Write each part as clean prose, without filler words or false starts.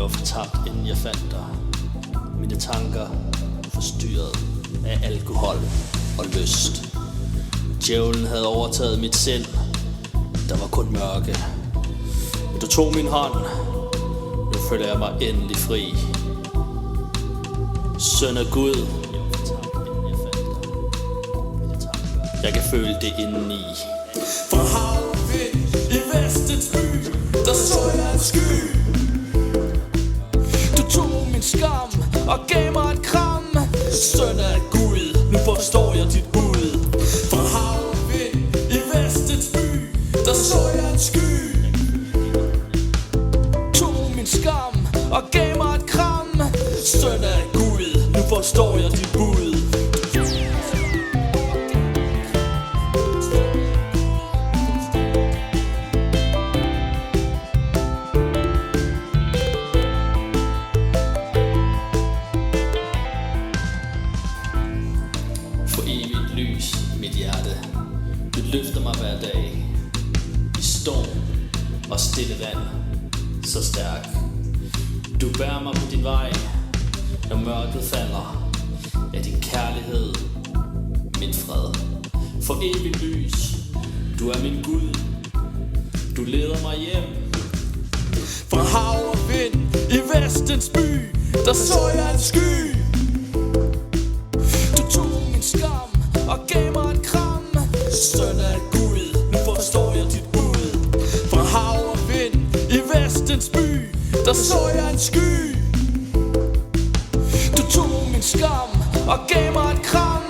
var fortabt, inden jeg fandt dig. Mine tanker forstyrret af alkohol og lyst. Djævlen havde overtaget mit sind. Der var kun mørke. Men du tog min hånd. Nu føler jeg mig endelig fri. Søn af Gud. Jeg kan føle det indeni. Fra havvind i vestens by, der så jeg en sky. Du tog min skam og gav mig et kram. Søn af Gud, nu forstår jeg dit bud. Fra havvind i vestens by, der så jeg en sky. Tog min skam og gav mig et kram. Søn af Gud, nu forstår jeg dit bud. For evigt lys i mit hjerte. Du løfter mig hver dag. I storm og stille vand. Så stærk. Du bærer mig på din vej. Når mørket falder, er din kærlighed min fred. For evigt lys. Du er min Gud. Du leder mig hjem. Fra hav og vind i vestens by, der så jeg en sky. Du tog min skam og gav mig et kram. Søn af Gud, nu forstår jeg dit bud. Fra hav og vind i vestens by, der så jeg en sky. Du tog min skam og gav mig et kram.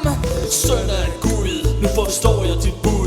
Søn af Gud, nu forstår jeg dit bud.